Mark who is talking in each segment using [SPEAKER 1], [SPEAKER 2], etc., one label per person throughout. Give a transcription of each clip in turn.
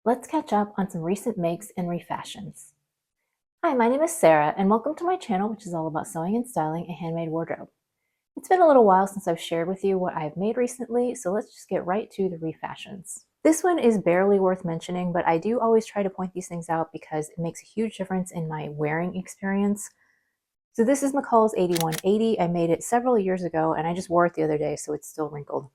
[SPEAKER 1] Let's catch up on some recent makes and refashions. Hi, my name is Sarah, and welcome to my channel, which is all about sewing and styling a handmade wardrobe. It's been a little while since I've shared with you what I've made recently, so let's just get right to the refashions. This one is barely worth mentioning, but I do always try to point these things out because it makes a huge difference in my wearing experience. So this is McCall's 8180. I made it several years ago, and I just wore it the other day, so it's still wrinkled.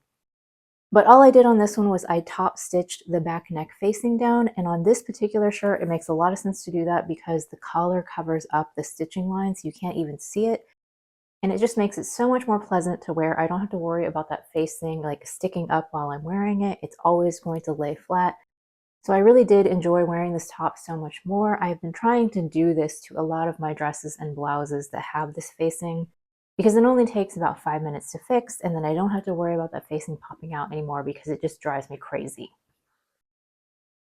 [SPEAKER 1] But all I did on this one was I top stitched the back neck facing down, and on this particular shirt it makes a lot of sense to do that because the collar covers up the stitching line so you can't even see it, and it just makes it so much more pleasant to wear. I don't have to worry about that facing like sticking up while I'm wearing it. It's always going to lay flat. So I really did enjoy wearing this top so much more. I've been trying to do this to a lot of my dresses and blouses that have this facing because it only takes about 5 minutes to fix, and then I don't have to worry about that facing popping out anymore because it just drives me crazy.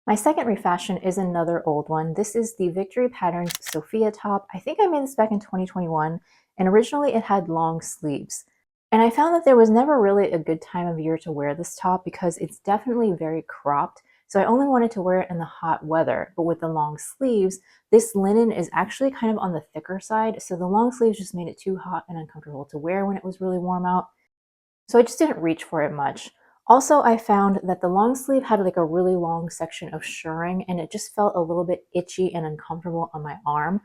[SPEAKER 1] My second refashion is another old one. This is the Victory Patterns Sophia top. I think I made this back in 2021, and originally it had long sleeves. And I found that there was never really a good time of year to wear this top because it's definitely very cropped. So I only wanted to wear it in the hot weather, but with the long sleeves, this linen is actually kind of on the thicker side. So the long sleeves just made it too hot and uncomfortable to wear when it was really warm out. So I just didn't reach for it much. Also, I found that the long sleeve had like a really long section of shirring, and it just felt a little bit itchy and uncomfortable on my arm.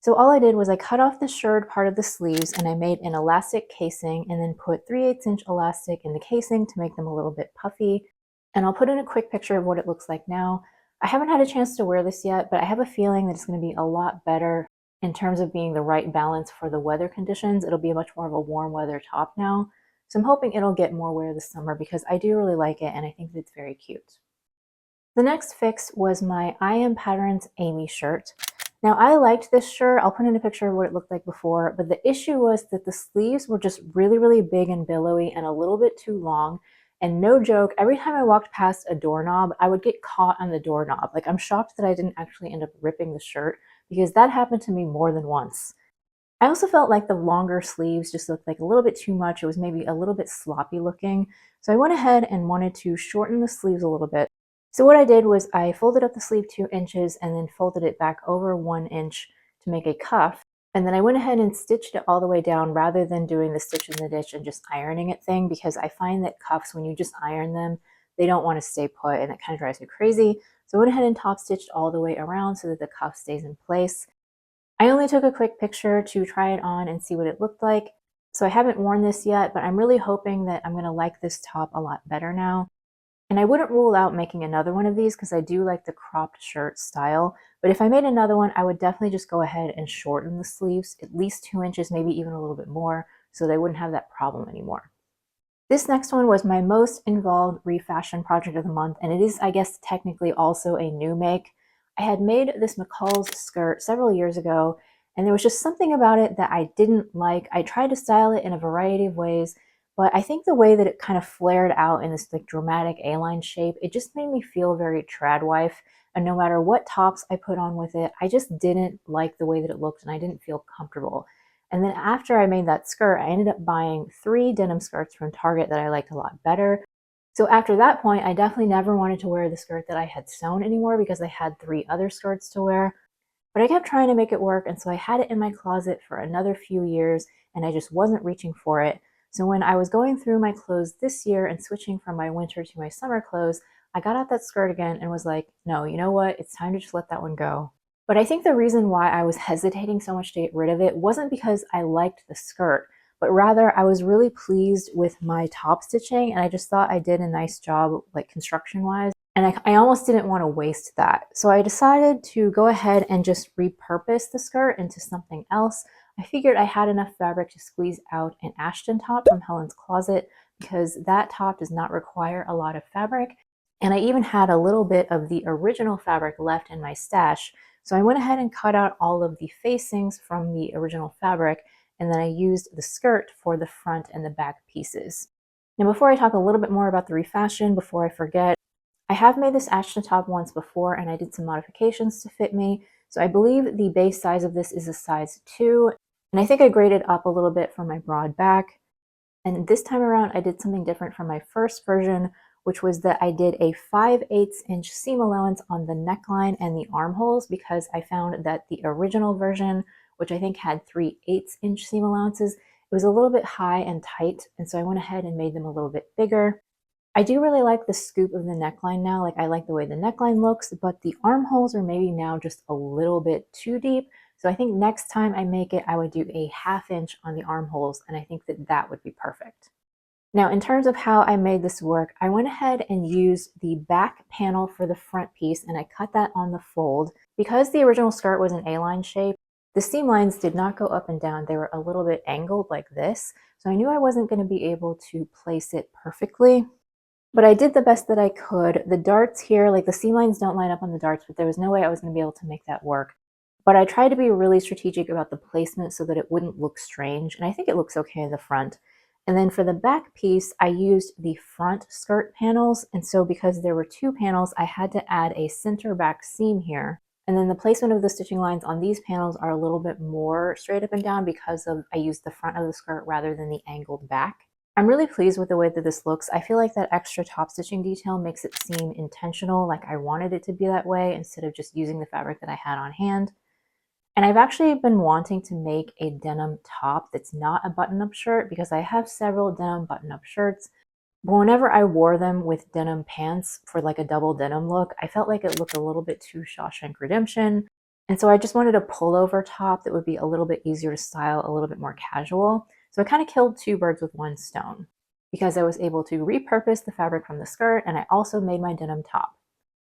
[SPEAKER 1] So all I did was I cut off the shirred part of the sleeves and I made an elastic casing and then put 3/8" elastic in the casing to make them a little bit puffy. And I'll put in a quick picture of what it looks like now. I haven't had a chance to wear this yet, but I have a feeling that it's going to be a lot better in terms of being the right balance for the weather conditions. It'll be much more of a warm weather top now. So I'm hoping it'll get more wear this summer because I do really like it and I think that it's very cute. The next fix was my I Am Patterns Amy shirt. Now I liked this shirt. I'll put in a picture of what it looked like before, but the issue was that the sleeves were just really, really big and billowy and a little bit too long. And no joke, every time I walked past a doorknob, I would get caught on the doorknob. Like, I'm shocked that I didn't actually end up ripping the shirt because that happened to me more than once. I also felt like the longer sleeves just looked like a little bit too much. It was maybe a little bit sloppy looking. So I went ahead and wanted to shorten the sleeves a little bit. So what I did was I folded up the sleeve 2 inches and then folded it back over 1 inch to make a cuff. And then I went ahead and stitched it all the way down rather than doing the stitch in the ditch and just ironing it thing, because I find that cuffs, when you just iron them, they don't want to stay put and it kind of drives me crazy. So I went ahead and top stitched all the way around so that the cuff stays in place. I only took a quick picture to try it on and see what it looked like. So I haven't worn this yet, but I'm really hoping that I'm going to like this top a lot better now. And I wouldn't rule out making another one of these because I do like the cropped shirt style. But if I made another one, I would definitely just go ahead and shorten the sleeves at least 2 inches, maybe even a little bit more, so they wouldn't have that problem anymore. This next one was my most involved refashion project of the month, and it is, I guess, technically also a new make. I had made this McCall's skirt several years ago, and there was just something about it that I didn't like. I tried to style it in a variety of ways, but I think the way that it kind of flared out in this like dramatic A-line shape, it just made me feel very tradwife. And no matter what tops I put on with it, I just didn't like the way that it looked and I didn't feel comfortable. And then after I made that skirt, I ended up buying 3 denim skirts from Target that I liked a lot better. So after that point, I definitely never wanted to wear the skirt that I had sewn anymore because I had 3 other skirts to wear. But I kept trying to make it work, and so I had it in my closet for another few years, and I just wasn't reaching for it. So when I was going through my clothes this year and switching from my winter to my summer clothes, I got out that skirt again and was like, no, you know what? It's time to just let that one go. But I think the reason why I was hesitating so much to get rid of it wasn't because I liked the skirt, but rather I was really pleased with my top stitching and I just thought I did a nice job, like construction wise. And I almost didn't want to waste that. So I decided to go ahead and just repurpose the skirt into something else. I figured I had enough fabric to squeeze out an Ashton top from Helen's Closet because that top does not require a lot of fabric. And I even had a little bit of the original fabric left in my stash. So I went ahead and cut out all of the facings from the original fabric, and then I used the skirt for the front and the back pieces. Now, before I talk a little bit more about the refashion, before I forget, I have made this Ashton top once before and I did some modifications to fit me. So I believe the base size of this is a size 2. And I think I graded up a little bit for my broad back. And this time around, I did something different from my first version which was that I did a 5/8 inch seam allowance on the neckline and the armholes because I found that the original version, which I think had 3/8 inch seam allowances, it was a little bit high and tight, and so I went ahead and made them a little bit bigger. I do really like the scoop of the neckline now. Like, I like the way the neckline looks, but the armholes are maybe now just a little bit too deep. So I think next time I make it, I would do a 1/2 inch on the armholes, and I think that that would be perfect. Now, in terms of how I made this work, I went ahead and used the back panel for the front piece, and I cut that on the fold. Because the original skirt was an A-line shape, the seam lines did not go up and down. They were a little bit angled like this. So I knew I wasn't going to be able to place it perfectly, but I did the best that I could. The darts here, like the seam lines don't line up on the darts, but there was no way I was going to be able to make that work. But I tried to be really strategic about the placement so that it wouldn't look strange, and I think it looks okay in the front. And then for the back piece, I used the front skirt panels, and so because there were two panels, I had to add a center back seam here. And then the placement of the stitching lines on these panels are a little bit more straight up and down because I used the front of the skirt rather than the angled back. I'm really pleased with the way that this looks. I feel like that extra top stitching detail makes it seem intentional, like I wanted it to be that way instead of just using the fabric that I had on hand. And I've actually been wanting to make a denim top that's not a button-up shirt because I have several denim button-up shirts. But whenever I wore them with denim pants for like a double denim look, I felt like it looked a little bit too Shawshank Redemption. And so I just wanted a pullover top that would be a little bit easier to style, a little bit more casual. So I kind of killed two birds with one stone because I was able to repurpose the fabric from the skirt, and I also made my denim top.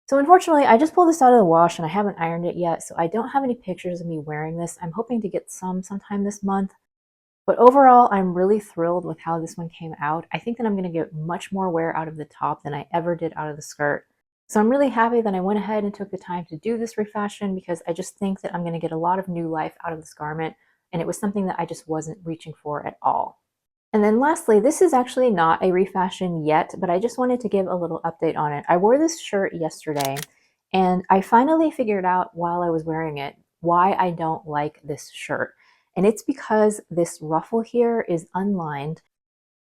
[SPEAKER 1] So unfortunately, I just pulled this out of the wash and I haven't ironed it yet, so I don't have any pictures of me wearing this. I'm hoping to get some sometime this month. But overall, I'm really thrilled with how this one came out. I think that I'm going to get much more wear out of the top than I ever did out of the skirt. So I'm really happy that I went ahead and took the time to do this refashion because I just think that I'm going to get a lot of new life out of this garment, and it was something that I just wasn't reaching for at all. And then lastly, this is actually not a refashion yet, but I just wanted to give a little update on it. I wore this shirt yesterday, and I finally figured out while I was wearing it why I don't like this shirt. And it's because this ruffle here is unlined.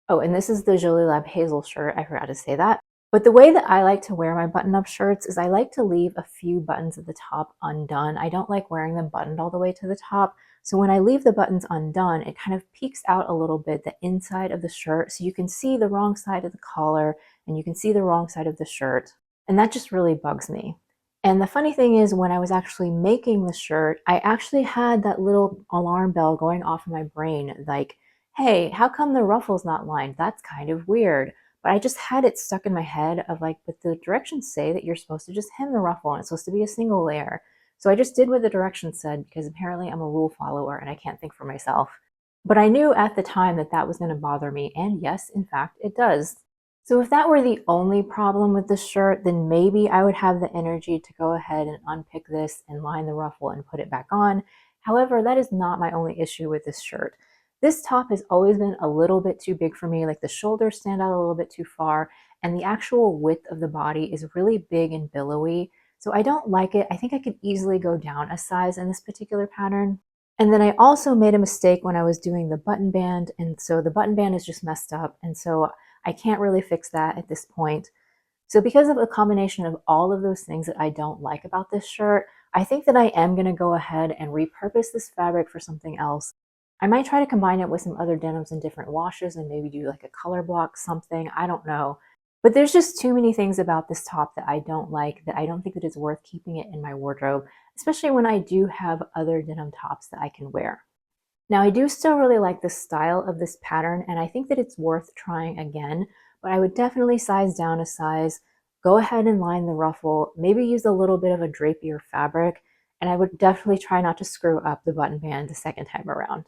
[SPEAKER 1] Oh, and this is the Jolie Lab Hazel shirt. I forgot to say that. But the way that I like to wear my button-up shirts is I like to leave a few buttons at the top undone. I don't like wearing them buttoned all the way to the top. So when I leave the buttons undone, it kind of peeks out a little bit the inside of the shirt. So you can see the wrong side of the collar and you can see the wrong side of the shirt. And that just really bugs me. And the funny thing is, when I was actually making the shirt, I actually had that little alarm bell going off in my brain, like, hey, how come the ruffle's not lined? That's kind of weird. But I just had it stuck in my head of like, but the directions say that you're supposed to just hem the ruffle and it's supposed to be a single layer. So I just did what the directions said because apparently I'm a rule follower and I can't think for myself. But I knew at the time that that was going to bother me. And yes, in fact, it does. So if that were the only problem with this shirt, then maybe I would have the energy to go ahead and unpick this and line the ruffle and put it back on. However, that is not my only issue with this shirt. This top has always been a little bit too big for me, like the shoulders stand out a little bit too far, and the actual width of the body is really big and billowy. So I don't like it. I think I could easily go down a size in this particular pattern. And then I also made a mistake when I was doing the button band, and so the button band is just messed up, and so I can't really fix that at this point. So because of a combination of all of those things that I don't like about this shirt, I think that I am going to go ahead and repurpose this fabric for something else. I might try to combine it with some other denims in different washes and maybe do like a color block something. I don't know. But there's just too many things about this top that I don't like, that I don't think that it's worth keeping it in my wardrobe, especially when I do have other denim tops that I can wear. Now, I do still really like the style of this pattern, and I think that it's worth trying again, but I would definitely size down a size, go ahead and line the ruffle, maybe use a little bit of a drapier fabric, and I would definitely try not to screw up the button band the second time around.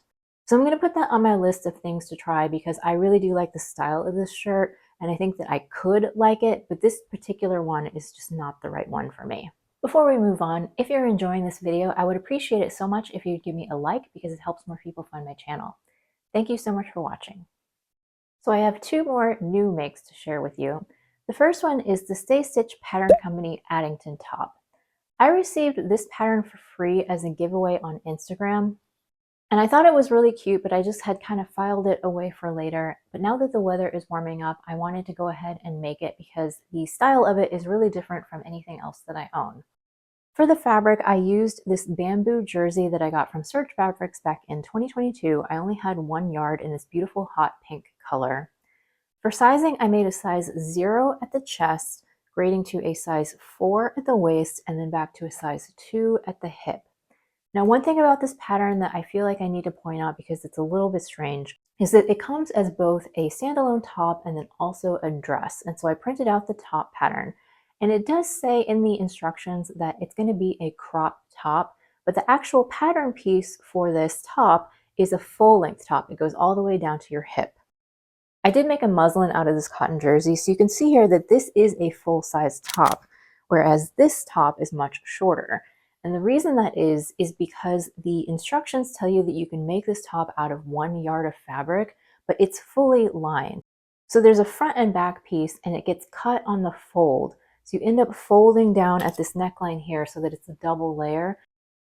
[SPEAKER 1] So I'm going to put that on my list of things to try because I really do like the style of this shirt, and I think that I could like it, but this particular one is just not the right one for me. Before we move on, if you're enjoying this video, I would appreciate it so much if you'd give me a like because it helps more people find my channel. Thank you so much for watching. So I have two more new makes to share with you. The first one is the Stay Stitch Pattern Company Addington top. I received this pattern for free as a giveaway on Instagram. And I thought it was really cute, but I just had kind of filed it away for later. But now that the weather is warming up, I wanted to go ahead and make it because the style of it is really different from anything else that I own. For the fabric, I used this bamboo jersey that I got from Search Fabrics back in 2022. I only had 1 yard in this beautiful hot pink color. For sizing, I made a size 0 at the chest, grading to a size 4 at the waist, and then back to a size 2 at the hip. Now, one thing about this pattern that I feel like I need to point out because it's a little bit strange is that it comes as both a standalone top and then also a dress. And so I printed out the top pattern. And it does say in the instructions that it's going to be a crop top, but the actual pattern piece for this top is a full length top. It goes all the way down to your hip. I did make a muslin out of this cotton jersey, so you can see here that this is a full-size top, whereas this top is much shorter. And the reason that is because the instructions tell you that you can make this top out of 1 yard of fabric, but it's fully lined. So there's a front and back piece and it gets cut on the fold. So you end up folding down at this neckline here so that it's a double layer.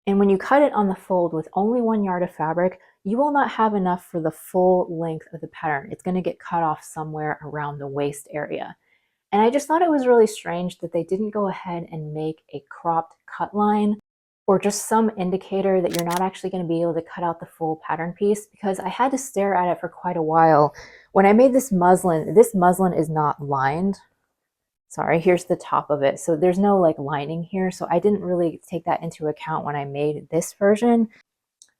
[SPEAKER 1] And when you cut it on the fold with only 1 yard of fabric, you will not have enough for the full length of the pattern. It's going to get cut off somewhere around the waist area. And I just thought it was really strange that they didn't go ahead and make a cropped cut line or just some indicator that you're not actually going to be able to cut out the full pattern piece, because I had to stare at it for quite a while. When I made this muslin is not lined. Sorry, here's the top of it. So there's no like lining here. So I didn't really take that into account when I made this version.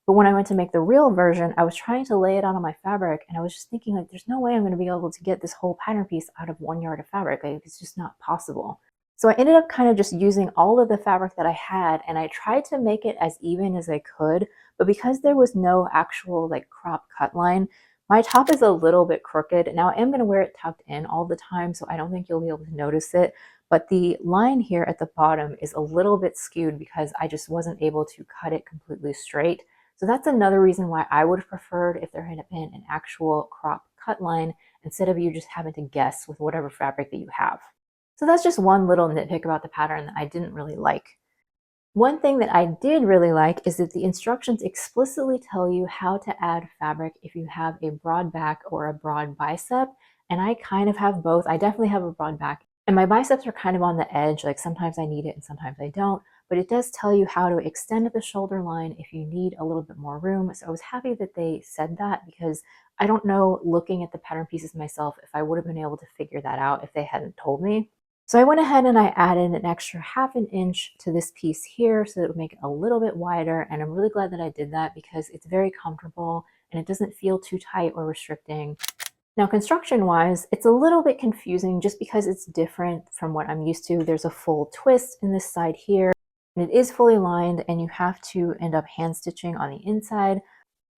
[SPEAKER 1] But when I went to make the real version, I was trying to lay it out on my fabric and I was just thinking like, there's no way I'm going to be able to get this whole pattern piece out of 1 yard of fabric. Like, it's just not possible. So I ended up kind of just using all of the fabric that I had and I tried to make it as even as I could. But because there was no actual like crop cut line, my top is a little bit crooked. Now I am going to wear it tucked in all the time, so I don't think you'll be able to notice it. But the line here at the bottom is a little bit skewed because I just wasn't able to cut it completely straight. So that's another reason why I would have preferred if there had been an actual crop cut line instead of you just having to guess with whatever fabric that you have. So that's just one little nitpick about the pattern that I didn't really like. One thing that I did really like is that the instructions explicitly tell you how to add fabric if you have a broad back or a broad bicep. And I kind of have both. I definitely have a broad back and my biceps are kind of on the edge. Like sometimes I need it and sometimes I don't, but it does tell you how to extend the shoulder line if you need a little bit more room. So I was happy that they said that because I don't know, looking at the pattern pieces myself, if I would have been able to figure that out if they hadn't told me. So I went ahead and I added an extra 1/2 inch to this piece here so that it would make it a little bit wider. And I'm really glad that I did that because it's very comfortable and it doesn't feel too tight or restricting. Now, construction-wise, it's a little bit confusing just because it's different from what I'm used to. There's a full twist in this side here, and it is fully lined, and you have to end up hand stitching on the inside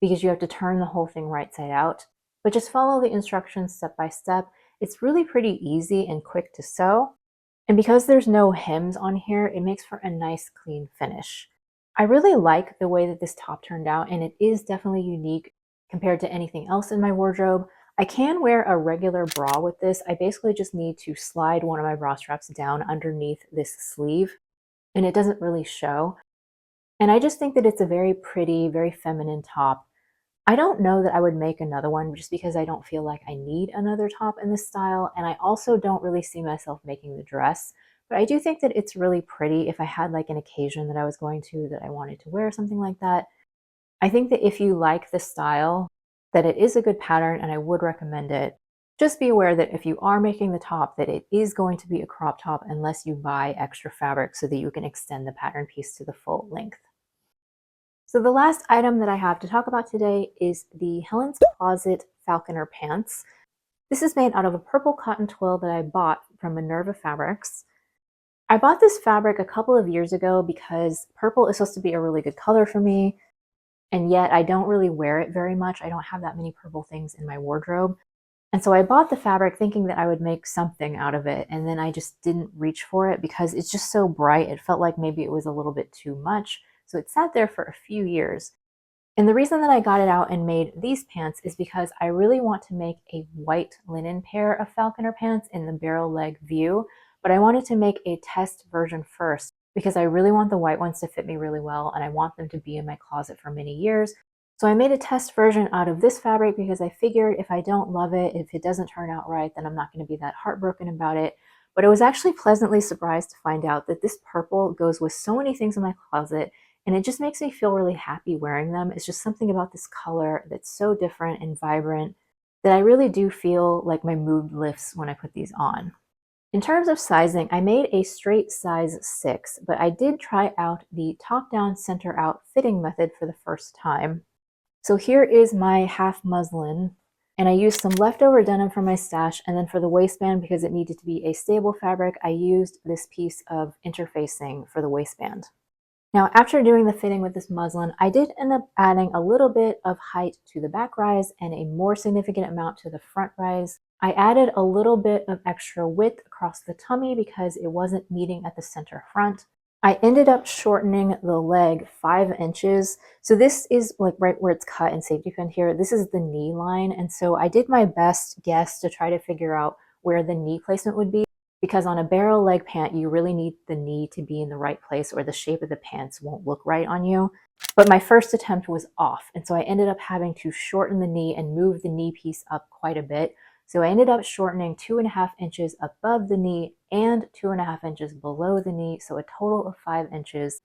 [SPEAKER 1] because you have to turn the whole thing right side out. But just follow the instructions step by step. It's really pretty easy and quick to sew. And because there's no hems on here, it makes for a nice clean finish. I really like the way that this top turned out, and it is definitely unique compared to anything else in my wardrobe. I can wear a regular bra with this. I basically just need to slide one of my bra straps down underneath this sleeve, and it doesn't really show. And I just think that it's a very pretty, very feminine top. I don't know that I would make another one just because I don't feel like I need another top in this style. And I also don't really see myself making the dress. But I do think that it's really pretty if I had like an occasion that I was going to that I wanted to wear something like that. I think that if you like the style, that it is a good pattern and I would recommend it. Just be aware that if you are making the top, that it is going to be a crop top unless you buy extra fabric so that you can extend the pattern piece to the full length. So the last item that I have to talk about today is the Helen's Closet Falconer Pants. This is made out of a purple cotton twill that I bought from Minerva Fabrics. I bought this fabric a couple of years ago because purple is supposed to be a really good color for me, and yet I don't really wear it very much. I don't have that many purple things in my wardrobe. And so I bought the fabric thinking that I would make something out of it, and then I just didn't reach for it because it's just so bright. It felt like maybe it was a little bit too much. So it sat there for a few years. And the reason that I got it out and made these pants is because I really want to make a white linen pair of Falconer pants in the barrel leg view, but I wanted to make a test version first because I really want the white ones to fit me really well and I want them to be in my closet for many years. So I made a test version out of this fabric because I figured if I don't love it, if it doesn't turn out right, then I'm not going to be that heartbroken about it. But I was actually pleasantly surprised to find out that this purple goes with so many things in my closet, and it just makes me feel really happy wearing them. It's just something about this color that's so different and vibrant that I really do feel like my mood lifts when I put these on. In terms of sizing, I made a straight size 6, but I did try out the top-down, center-out fitting method for the first time. So here is my half muslin, and I used some leftover denim from my stash, and then for the waistband, because it needed to be a stable fabric, I used this piece of interfacing for the waistband. Now, after doing the fitting with this muslin, I did end up adding a little bit of height to the back rise and a more significant amount to the front rise. I added a little bit of extra width across the tummy because it wasn't meeting at the center front. I ended up shortening the leg 5 inches. So this is like right where it's cut in safety pin here. This is the knee line. And so I did my best guess to try to figure out where the knee placement would be, because on a barrel leg pant, you really need the knee to be in the right place or the shape of the pants won't look right on you. But my first attempt was off. And so I ended up having to shorten the knee and move the knee piece up quite a bit. So I ended up shortening 2.5 inches above the knee and 2.5 inches below the knee. So a total of 5 inches.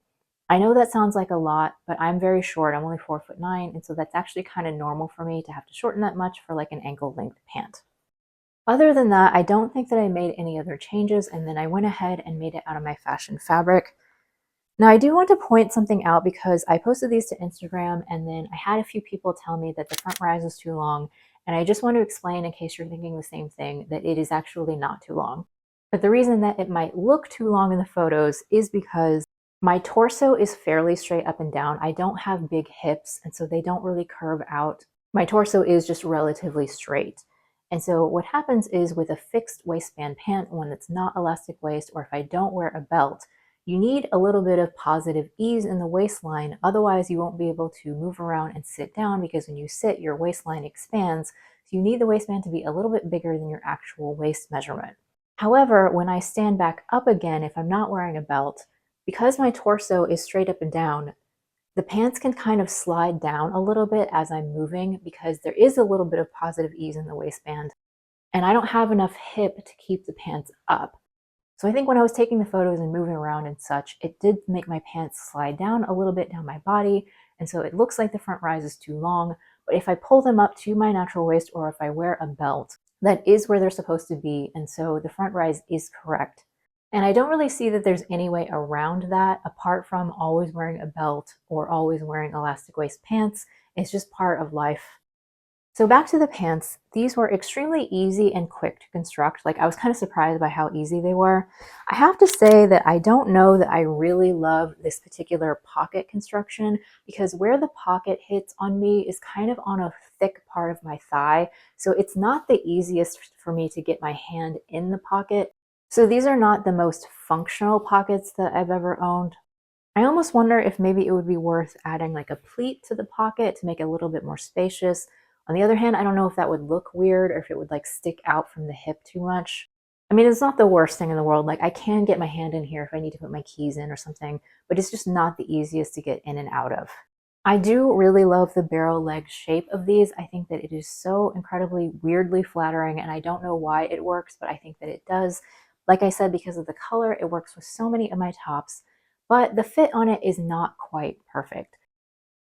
[SPEAKER 1] I know that sounds like a lot, but I'm very short. I'm only 4'9". And so that's actually kind of normal for me to have to shorten that much for like an ankle length pant. Other than that, I don't think that I made any other changes, and then I went ahead and made it out of my fashion fabric. Now, I do want to point something out because I posted these to Instagram, and then I had a few people tell me that the front rise was too long, and I just want to explain, in case you're thinking the same thing, that it is actually not too long. But the reason that it might look too long in the photos is because my torso is fairly straight up and down. I don't have big hips, and so they don't really curve out. My torso is just relatively straight. And so what happens is, with a fixed waistband pant, one that's not elastic waist, or if I don't wear a belt, you need a little bit of positive ease in the waistline. Otherwise, you won't be able to move around and sit down, because when you sit, your waistline expands. So you need the waistband to be a little bit bigger than your actual waist measurement. However, when I stand back up again, if I'm not wearing a belt, because my torso is straight up and down, the pants can kind of slide down a little bit as I'm moving, because there is a little bit of positive ease in the waistband, and I don't have enough hip to keep the pants up. So I think when I was taking the photos and moving around and such, it did make my pants slide down a little bit down my body, and so it looks like the front rise is too long. But if I pull them up to my natural waist, or if I wear a belt, that is where they're supposed to be, and so the front rise is correct. And I don't really see that there's any way around that, apart from always wearing a belt or always wearing elastic waist pants. It's just part of life. So back to the pants, these were extremely easy and quick to construct. Like, I was kind of surprised by how easy they were. I have to say that I don't know that I really love this particular pocket construction, because where the pocket hits on me is kind of on a thick part of my thigh. So it's not the easiest for me to get my hand in the pocket. So these are not the most functional pockets that I've ever owned. I almost wonder if maybe it would be worth adding like a pleat to the pocket to make it a little bit more spacious. On the other hand, I don't know if that would look weird, or if it would like stick out from the hip too much. I mean, it's not the worst thing in the world. Like, I can get my hand in here if I need to put my keys in or something, but it's just not the easiest to get in and out of. I do really love the barrel leg shape of these. I think that it is so incredibly weirdly flattering, and I don't know why it works, but I think that it does. Like I said, because of the color, it works with so many of my tops, but the fit on it is not quite perfect.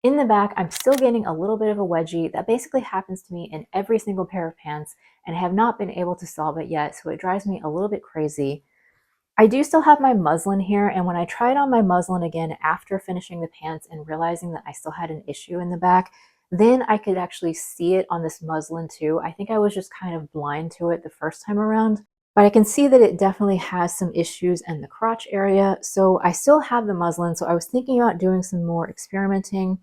[SPEAKER 1] In the back, I'm still getting a little bit of a wedgie. That basically happens to me in every single pair of pants, and I have not been able to solve it yet, so it drives me a little bit crazy. I do still have my muslin here, and when I tried on my muslin again after finishing the pants and realizing that I still had an issue in the back, then I could actually see it on this muslin too. I think I was just kind of blind to it the first time around, but I can see that it definitely has some issues in the crotch area. So I still have the muslin, so I was thinking about doing some more experimenting.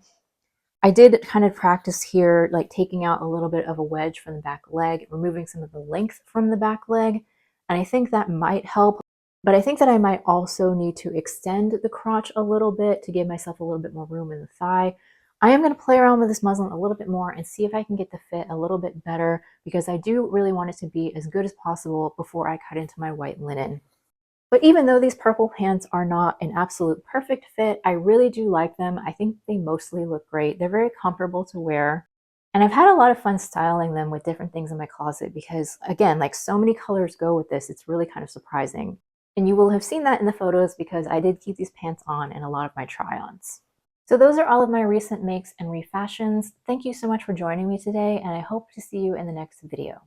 [SPEAKER 1] I did kind of practice here, like taking out a little bit of a wedge from the back leg, removing some of the length from the back leg, and I think that might help. But I think that I might also need to extend the crotch a little bit to give myself a little bit more room in the thigh. I am going to play around with this muslin a little bit more and see if I can get the fit a little bit better, because I do really want it to be as good as possible before I cut into my white linen. But even though these purple pants are not an absolute perfect fit, I really do like them. I think they mostly look great. They're very comfortable to wear. And I've had a lot of fun styling them with different things in my closet because, again, like so many colors go with this, it's really kind of surprising. And you will have seen that in the photos because I did keep these pants on in a lot of my try-ons. So those are all of my recent makes and refashions. Thank you so much for joining me today, and I hope to see you in the next video.